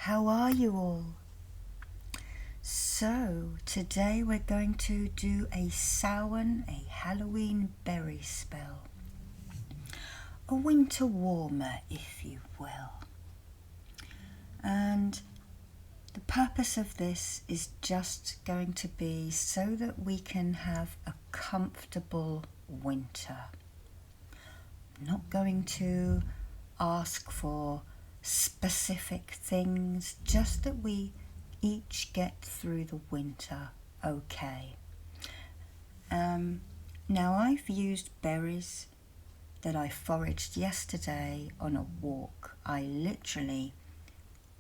How are you all? So today we're going to do a Samhain, a Halloween berry spell. A winter warmer, if you will. And the purpose of this is just going to be so that we can have a comfortable winter. I'm not going to ask for specific things, just that we each get through the winter okay. Now I've used berries that I foraged yesterday on a walk. I literally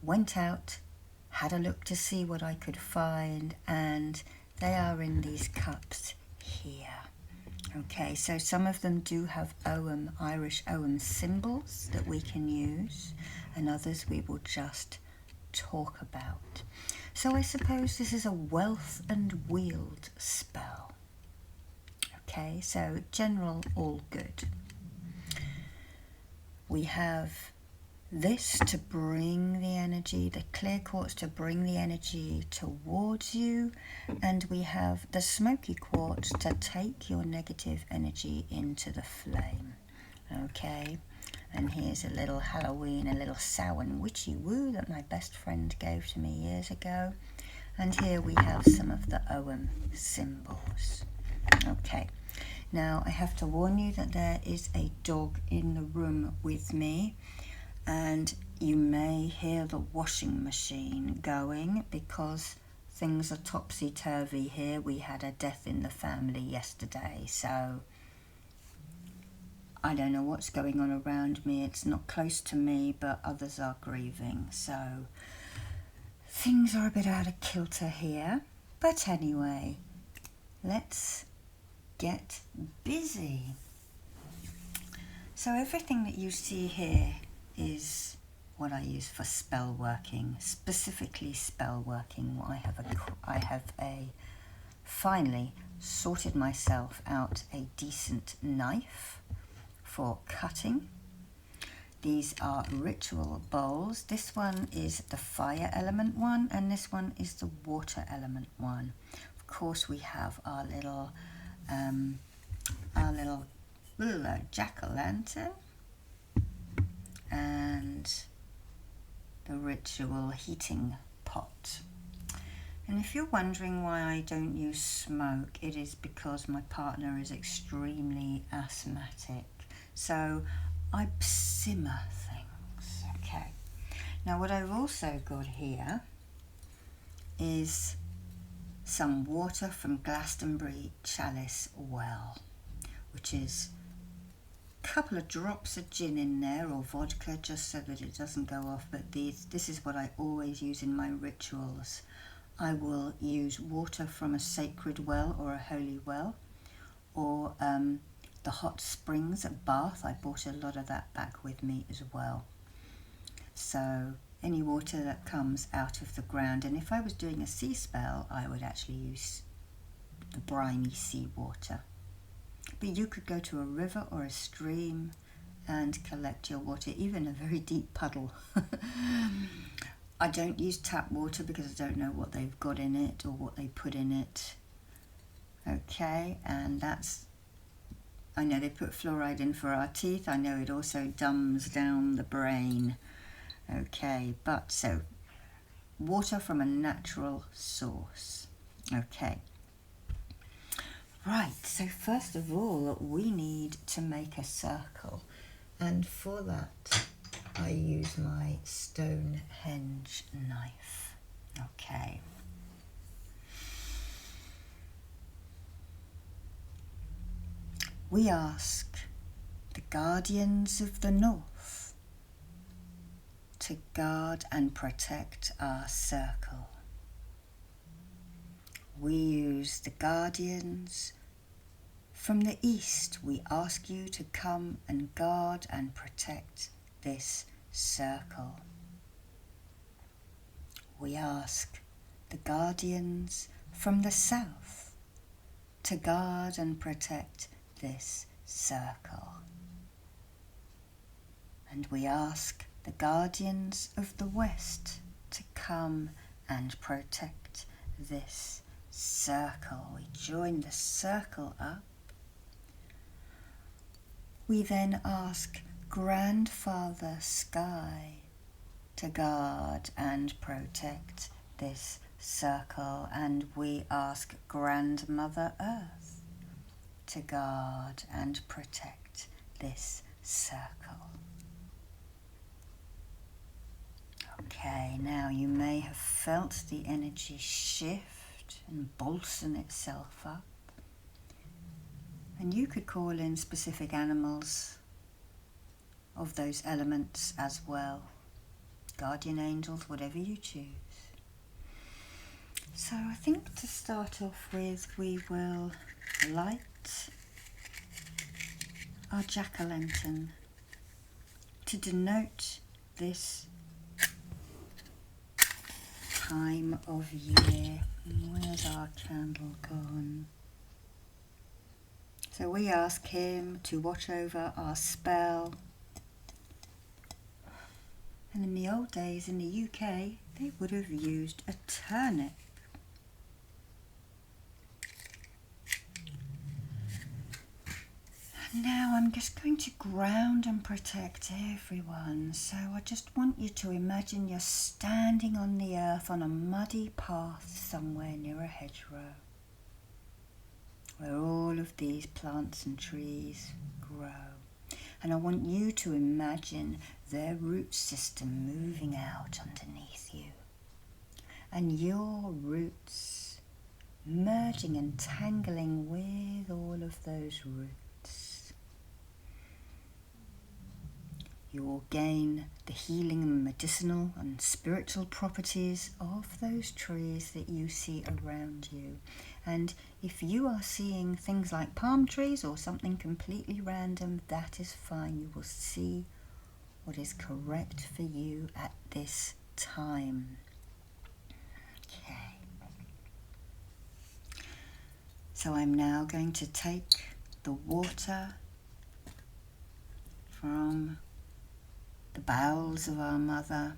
went out, had a look to see what I could find, and they are in these cups here. Okay, so some of them do have Irish Ogham symbols that we can use, and others we will just talk about. So I suppose this is a wealth and wield spell. Okay, so general, all good. We have this to bring the energy, the clear quartz to bring the energy towards you, and we have the smoky quartz to take your negative energy into the flame. Okay, and here's a little Halloween, a little Samhain witchy woo that my best friend gave to me years ago, and here we have some of the Ogham symbols. Okay, now I have to warn you that there is a dog in the room with me, and you may hear the washing machine going because things are topsy-turvy here. We had a death in the family yesterday, so I don't know what's going on around me. It's not close to me, but others are grieving, so things are a bit out of kilter here. But anyway, let's get busy. So everything that you see here is what I use for spell working, specifically spell working. I have finally sorted myself out a decent knife for cutting. These are ritual bowls. This one is the fire element one, and this one is the water element one. Of course, we have our little jack-o'-lantern and the ritual heating pot. And if you're wondering why I don't use smoke, it is because my partner is extremely asthmatic. So I simmer things. Okay. Now what I've also got here is some water from Glastonbury Chalice Well, which is a couple of drops of gin in there, or vodka, just so that it doesn't go off. But this is what I always use in my rituals. I will use water from a sacred well or a holy well, or the hot springs at Bath. I bought a lot of that back with me as well. So any water that comes out of the ground, and if I was doing a sea spell, I would actually use the briny sea water. But you could go to a river or a stream and collect your water, even a very deep puddle. I don't use tap water because I don't know what they've got in it or what they put in it. Okay, and I know they put fluoride in for our teeth. I know it also dumbs down the brain. Okay, but so water from a natural source. Okay. Right, so first of all, we need to make a circle. And for that, I use my Stonehenge knife. Okay. We ask the guardians of the north to guard and protect our circle. We use the guardians from the east. We ask you to come and guard and protect this circle. We ask the guardians from the south to guard and protect this circle. And we ask the guardians of the west to come and protect this circle. We join the circle up. We then ask Grandfather Sky to guard and protect this circle, and we ask Grandmother Earth to guard and protect this circle. Okay, now you may have felt the energy shift and bolster itself up. And you could call in specific animals of those elements as well. Guardian angels, whatever you choose. So I think to start off with, we will light our jack-o'-lantern to denote this time of year. Where's our candle gone? So we ask him to watch over our spell. And in the old days in the UK, they would have used a turnip. And now I'm just going to ground and protect everyone. So I just want you to imagine you're standing on the earth on a muddy path somewhere near a hedgerow, where all of these plants and trees grow. And I want you to imagine their root system moving out underneath you. And your roots merging and tangling with all of those roots. You will gain the healing and medicinal and spiritual properties of those trees that you see around you. And if you are seeing things like palm trees or something completely random, that is fine. You will see what is correct for you at this time. Okay. So I'm now going to take the water from the bowels of our mother.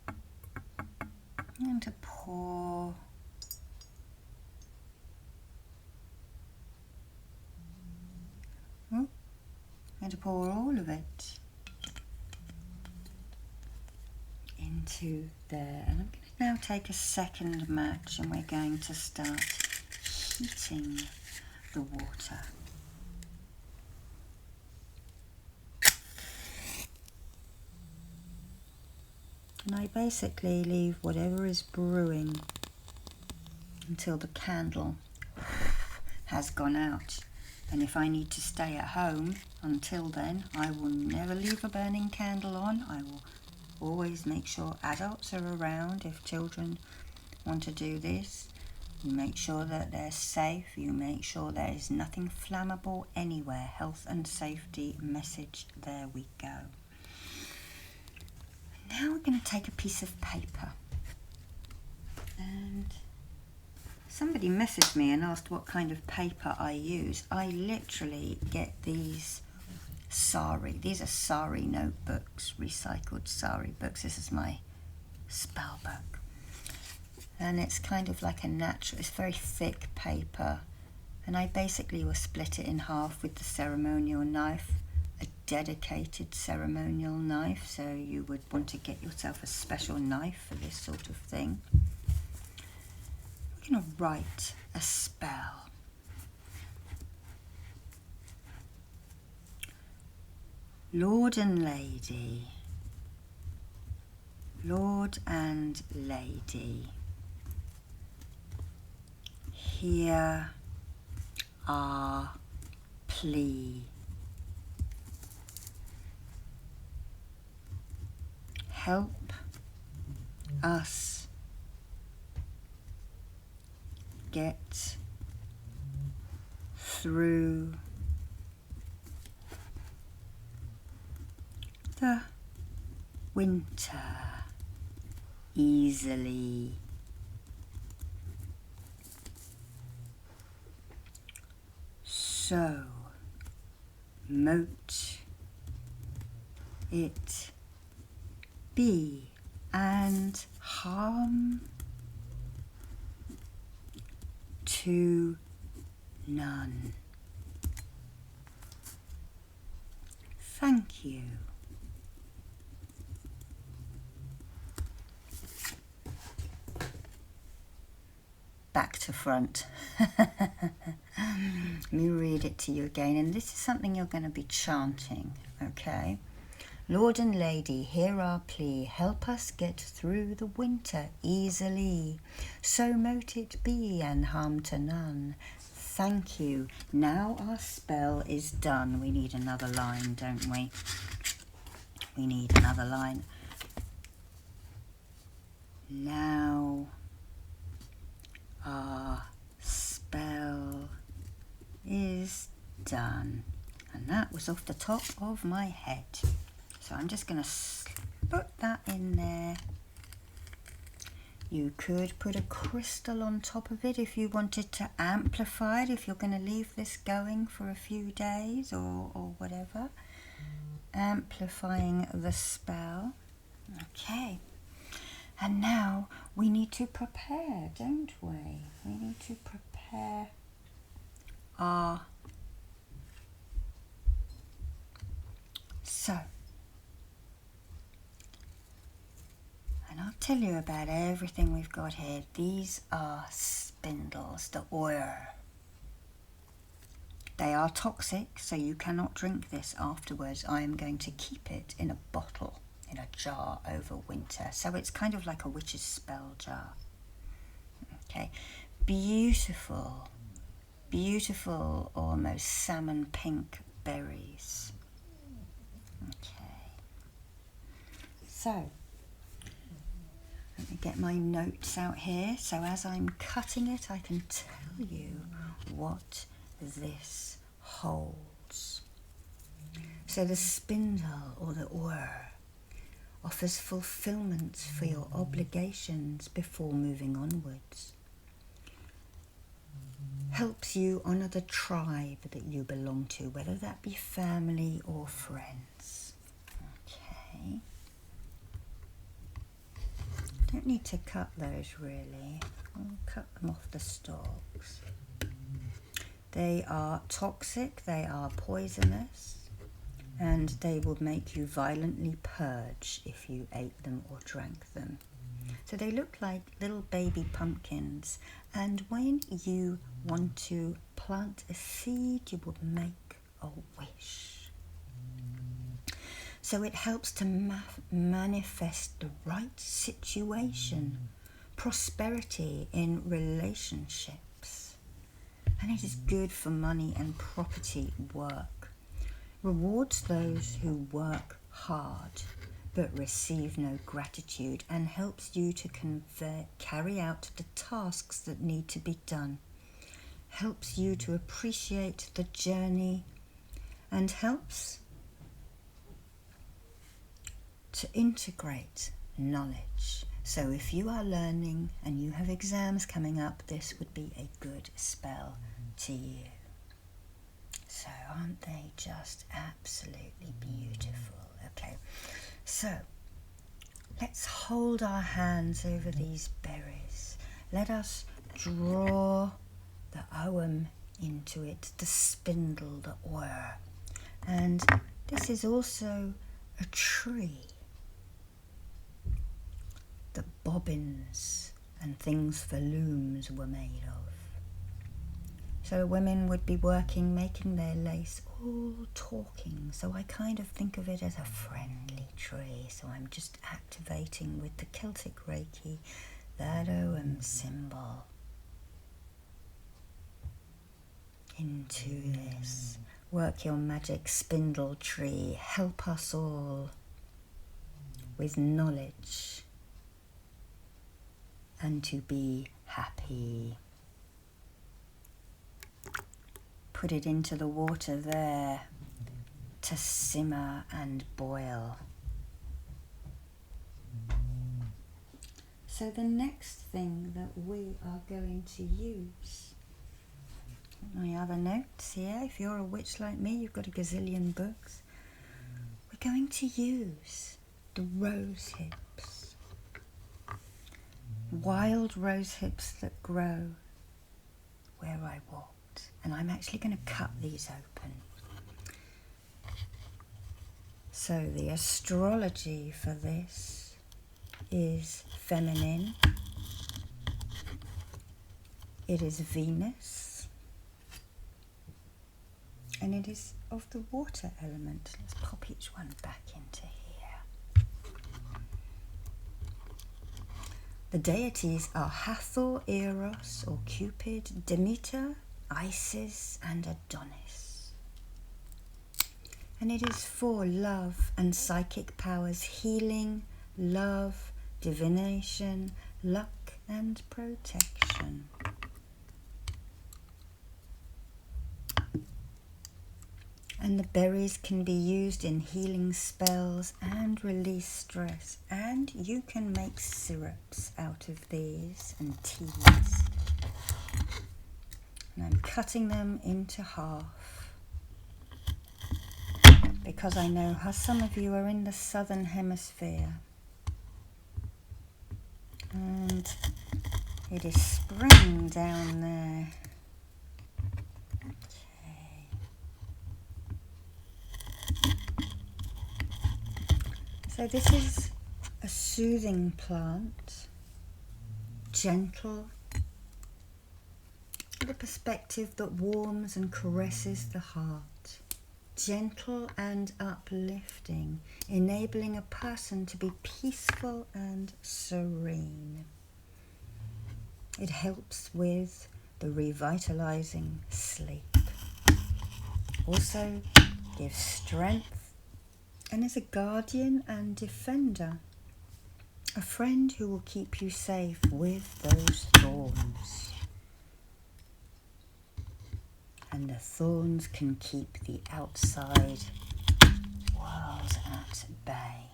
I'm going to pour all of it into there. And I'm going to now take a second match and we're going to start heating the water. And I basically leave whatever is brewing until the candle has gone out. And if I need to stay at home until then, I will never leave a burning candle on. I will always make sure adults are around if children want to do this. You make sure that they're safe. You make sure there is nothing flammable anywhere. Health and safety message. There we go. Now we're going to take a piece of paper. And somebody messaged me and asked what kind of paper I use. I literally get these sari. These are sari notebooks, recycled sari books. This is my spell book. And it's kind of like a natural, it's very thick paper. And I basically will split it in half with the ceremonial knife, a dedicated ceremonial knife. So you would want to get yourself a special knife for this sort of thing. I'm going to write a spell. Lord and Lady, Lord and Lady, hear our plea. Help us get through the winter easily. So mote it be and harm to none. Thank you. Back to front. Let me read it to you again, and this is something you're going to be chanting, okay? Lord and Lady, hear our plea, help us get through the winter easily. So mote it be, and harm to none. Thank you. Now our spell is done. We need another line, don't we? We need another line. Now our spell is done. And that was off the top of my head. So I'm just going to put that in there. You could put a crystal on top of it if you wanted to amplify it, if you're going to leave this going for a few days or whatever. Amplifying the spell. Okay. And now we need to prepare, don't we? We need to prepare our... So, and I'll tell you about everything we've got here. These are spindles, the oil. They are toxic, so you cannot drink this afterwards. I am going to keep it in a bottle, in a jar over winter. So it's kind of like a witch's spell jar. Okay, beautiful, beautiful, almost salmon pink berries. Okay, so let me get my notes out here. So as I'm cutting it, I can tell you what this holds. So the spindle or the oar offers fulfillment for your obligations before moving onwards. Helps you honour the tribe that you belong to, whether that be family or friends. Okay. Don't need to cut those really. I'll cut them off the stalks. They are toxic, they are poisonous, and they will make you violently purge if you ate them or drank them. So they look like little baby pumpkins, and when you want to plant a seed, you will make a wish. So it helps to manifest the right situation, prosperity in relationships, and it is good for money and property work. Rewards those who work hard but receive no gratitude, and helps you to carry out the tasks that need to be done. Helps you to appreciate the journey, and helps to integrate knowledge. So if you are learning and you have exams coming up, this would be a good spell to you. So aren't they just absolutely beautiful? Okay, so let's hold our hands over these berries. Let us draw the ogham into it, the spindle, the oar. And this is also a tree that bobbins and things for looms were made of. So women would be working, making their lace, all talking. So I kind of think of it as a friendly tree. So I'm just activating with the Celtic Reiki that ogham symbol into this. Work your magic, spindle tree. Help us all with knowledge and to be happy. Put it into the water there to simmer and boil. So the next thing that we are going to use, my other notes here, if you're a witch like me, you've got a gazillion books. We're going to use the rose hips. wild rose hips that grow where I walked. And I'm actually going to cut these open. So the astrology for this is feminine. It is Venus. And it is of the water element. Let's pop each one back into here. The deities are Hathor, Eros or Cupid, Demeter, Isis and Adonis. And it is for love and psychic powers, healing, love, divination, luck and protection. And the berries can be used in healing spells and release stress. And you can make syrups out of these and teas. And I'm cutting them into half because I know how some of you are in the southern hemisphere. And it is spring down there. So this is a soothing plant, gentle, with a perspective that warms and caresses the heart, gentle and uplifting, enabling a person to be peaceful and serene. It helps with the revitalizing sleep. Also gives strength and is a guardian and defender, a friend who will keep you safe with those thorns. And the thorns can keep the outside world at bay.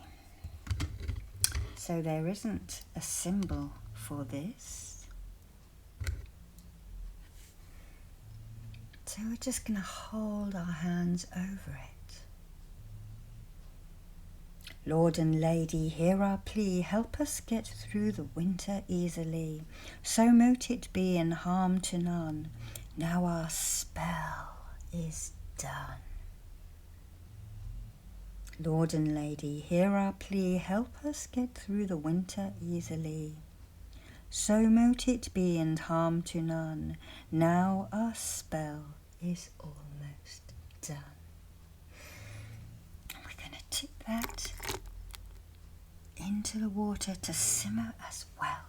So there isn't a symbol for this. So we're just going to hold our hands over it. Lord and Lady, hear our plea, help us get through the winter easily. So mote it be and harm to none. Now our spell is done. Lord and Lady, hear our plea, help us get through the winter easily. So mote it be and harm to none. Now our spell is almost done. We're going to tip that into the water to simmer as well.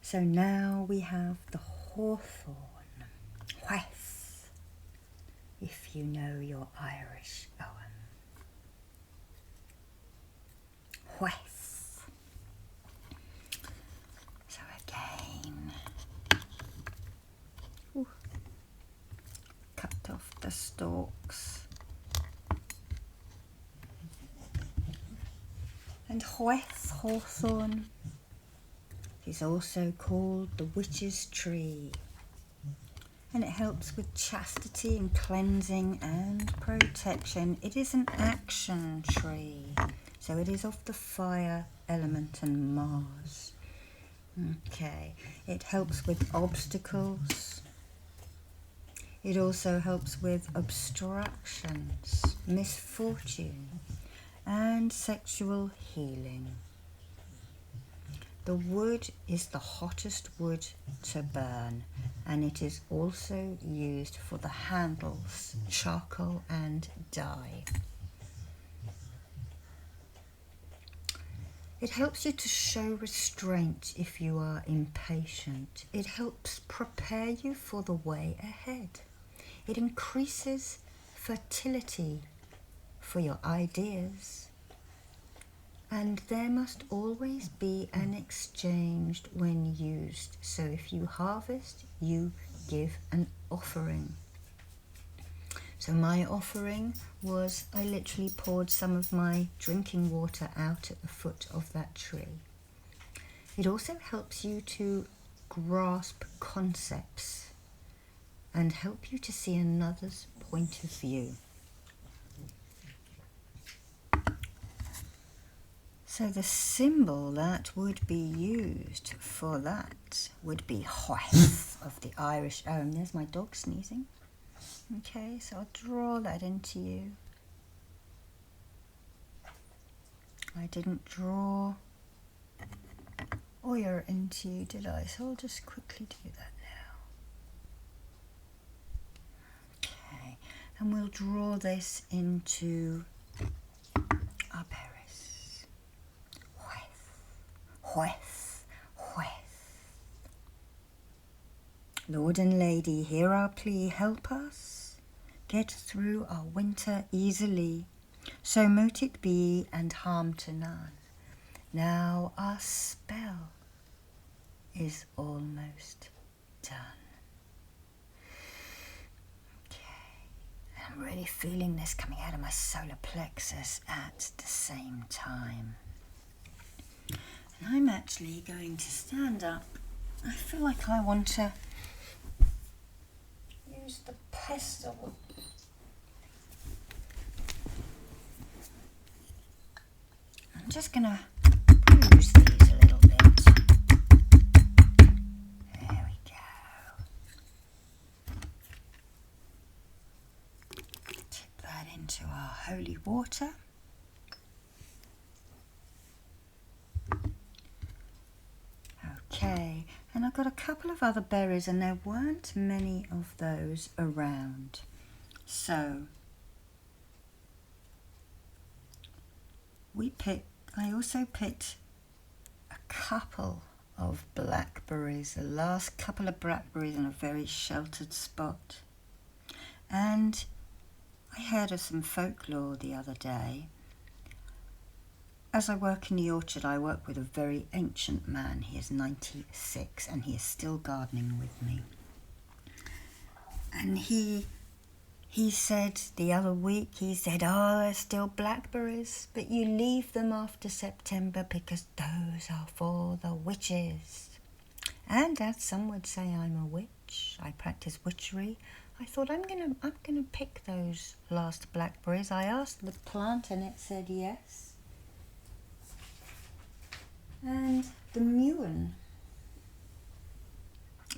So now we have the hawthorn, Hweth, if you know your Irish, Owen. Hweth. So again, cut off the stalks. And Hweth, hawthorn, is also called the witch's tree. And it helps with chastity and cleansing and protection. It is an action tree, so it is of the fire element and Mars. Okay, it helps with obstacles. It also helps with obstructions, misfortune, and sexual healing. The wood is the hottest wood to burn, and it is also used for the handles, charcoal and dye. It helps you to show restraint if you are impatient. It helps prepare you for the way ahead. It increases fertility for your ideas. And there must always be an exchange when used. So if you harvest, you give an offering. So my offering was, I literally poured some of my drinking water out at the foot of that tree. It also helps you to grasp concepts and help you to see another's point of view. So the symbol that would be used for that would be Hawthorn of the Irish. Oh, and there's my dog sneezing. Okay, so I'll draw that into you. I didn't draw Oyer into you, did I? So I'll just quickly do that now. Okay, and we'll draw this into our berries. Whith, whith. Lord and Lady, hear our plea, help us get through our winter easily. So mote it be, and harm to none. Now our spell is almost done. Okay, I'm really feeling this coming out of my solar plexus at the same time. And I'm actually going to stand up. I feel like I want to use the pestle. I'm just going to bruise these a little bit. There we go. Tip that into our holy water. Okay, and I've got a couple of other berries and there weren't many of those around. So I also picked a couple of blackberries, the last couple of blackberries in a very sheltered spot. And I heard of some folklore the other day. As I work in the orchard, I work with a very ancient man. He is 96 and he is still gardening with me. And he said the other week, he said, oh, there's still blackberries, but you leave them after September because those are for the witches. And as some would say, I'm a witch. I practice witchery. I thought I'm gonna pick those last blackberries. I asked the plant and it said yes. And the Muin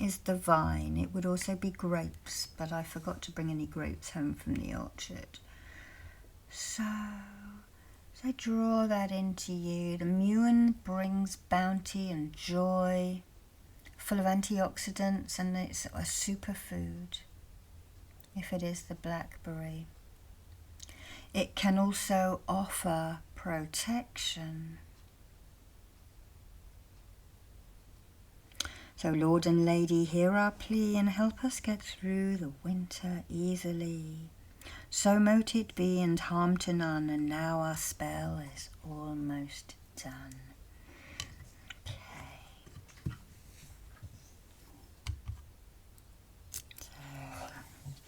is the vine. It would also be grapes, but I forgot to bring any grapes home from the orchard. So as I draw that into you, the Muin brings bounty and joy, full of antioxidants, and it's a superfood if it is the blackberry. It can also offer protection. So Lord and Lady, hear our plea and help us get through the winter easily. So mote it be, and harm to none, and now our spell is almost done. Okay.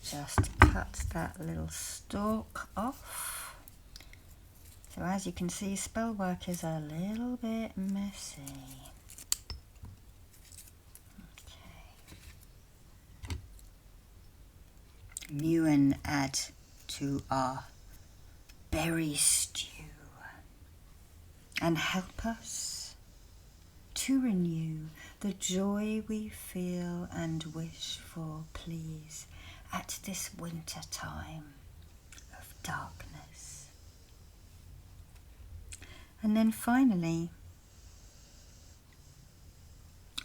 So just cut that little stalk off. So as you can see, spell work is a little bit messy. Muin add to our berry stew and help us to renew the joy we feel and wish for, please, at this winter time of darkness. And then finally,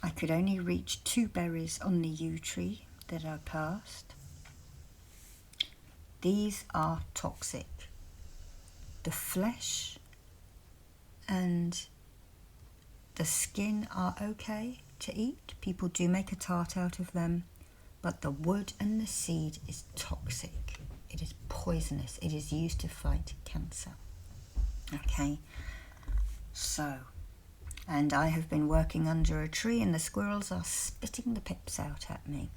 I could only reach 2 berries on the yew tree that I passed. These are toxic. The flesh and the skin are okay to eat. People do make a tart out of them, but the wood and the seed is toxic. It is poisonous. It is used to fight cancer. Okay, so, and I have been working under a tree and the squirrels are spitting the pips out at me.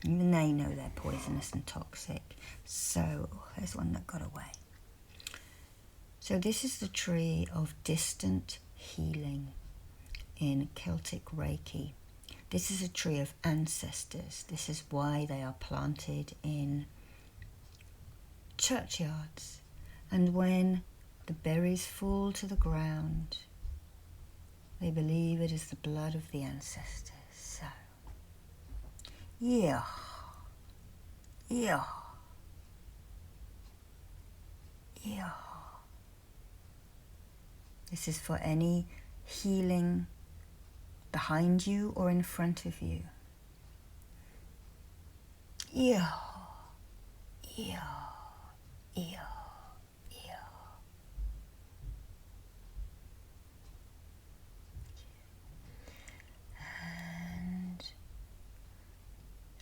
Even they know they're poisonous and toxic. So, there's one that got away. So this is the tree of distant healing in Celtic Reiki. This is a tree of ancestors. This is why they are planted in churchyards. And when the berries fall to the ground, They believe it is the blood of the ancestors. So, yeah, yeah, yeah. This is for any healing behind you or in front of you. Yeah, yeah, yeah, yeah. And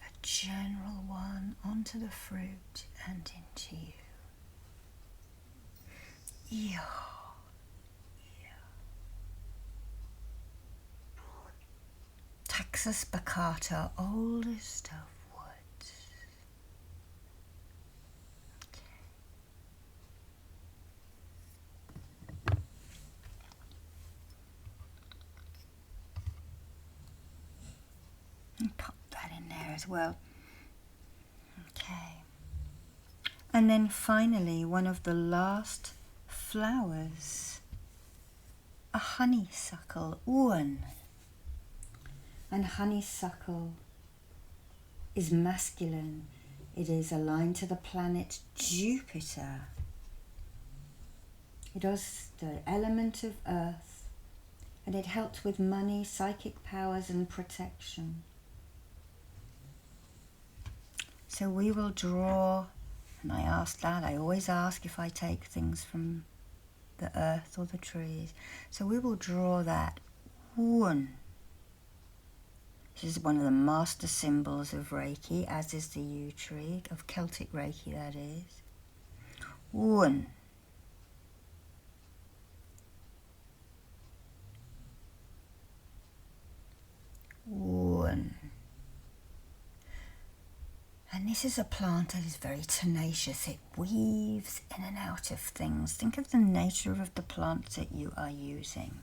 a general one onto the fruit and into you. Yeah. Taxus baccata, oldest of woods. And pop that in there as well. Okay. And then finally, one of the last flowers, a honeysuckle, one. And honeysuckle is masculine. It is aligned to the planet Jupiter. It is the element of earth, and it helps with money, psychic powers, and protection. So we will draw, and I always ask if I take things from the earth or the trees. So we will draw that one. This is one of the master symbols of Reiki, as is the yew tree, of Celtic Reiki that is. One. One. And this is a plant that is very tenacious. It weaves in and out of things. Think of the nature of the plants that you are using.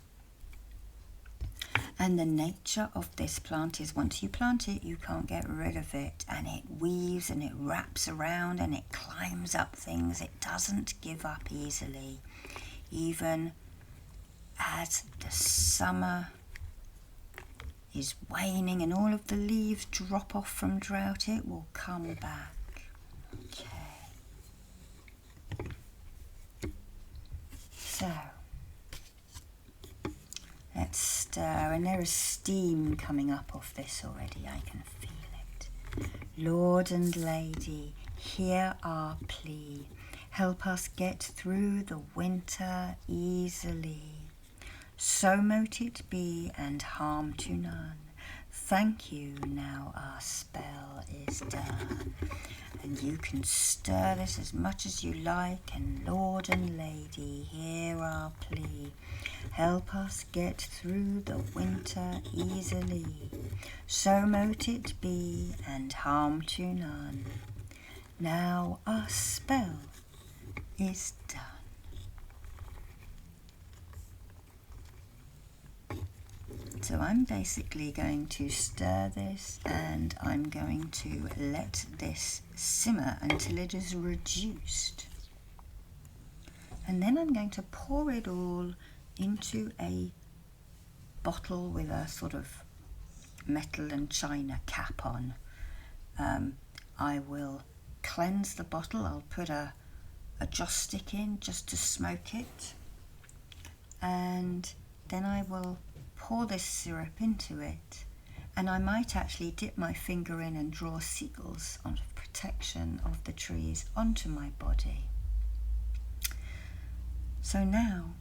And the nature of this plant is once you plant it, you can't get rid of it. And it weaves and it wraps around and it climbs up things. It doesn't give up easily. Even as the summer is waning and all of the leaves drop off from drought, it will come back. Okay. So, let's stir, and there is steam coming up off this already, I can feel it. Lord and Lady, hear our plea. Help us get through the winter easily. So mote it be, and harm to none. Thank you, now our spell is done. And you can stir this as much as you like, and Lord and Lady, hear our plea. Help us get through the winter easily. So mote it be, and harm to none. Now our spell is done. So I'm basically going to stir this, and I'm going to let this simmer until it is reduced. And then I'm going to pour it all into a bottle with a sort of metal and china cap on. I will cleanse the bottle. I'll put a joss stick in just to smoke it. And then I will pour this syrup into it, and I might actually dip my finger in and draw seals of protection of the trees onto my body. So now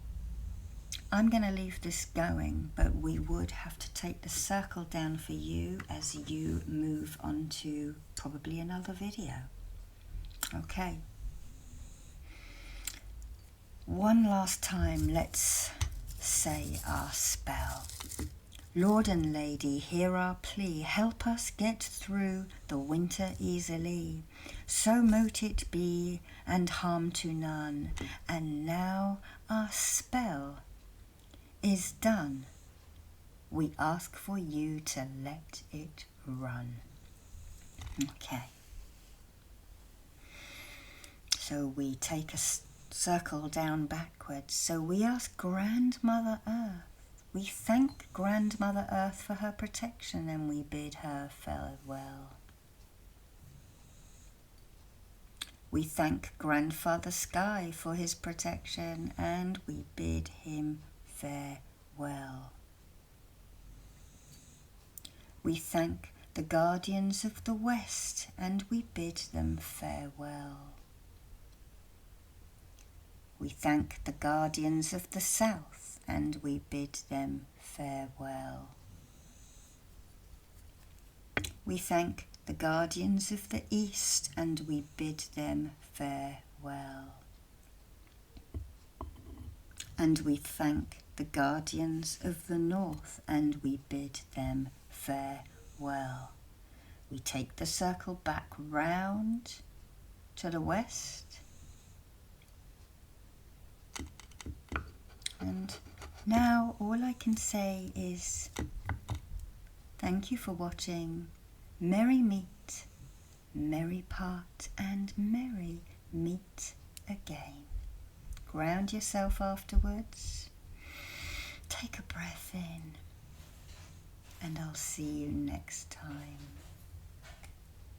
I'm going to leave this going, but we would have to take the circle down for you as you move on to probably another video. Okay. One last time, let's say our spell. Lord and Lady, hear our plea. Help us get through the winter easily. So mote it be, and harm to none. And now our spell is done. We ask for you to let it run. Okay. So we take a circle down backwards. So we ask Grandmother Earth We thank Grandmother Earth for her protection and we bid her farewell. We thank Grandfather Sky for his protection and we bid him farewell. We thank the guardians of the West and we bid them farewell. We thank the guardians of the South and we bid them farewell. We thank the guardians of the East and we bid them farewell. And we thank the guardians of the North and we bid them farewell. We take the circle back round to the West. And now all I can say is thank you for watching. Merry meet, merry part, and merry meet again. Ground yourself afterwards. Take a breath in, and I'll see you next time.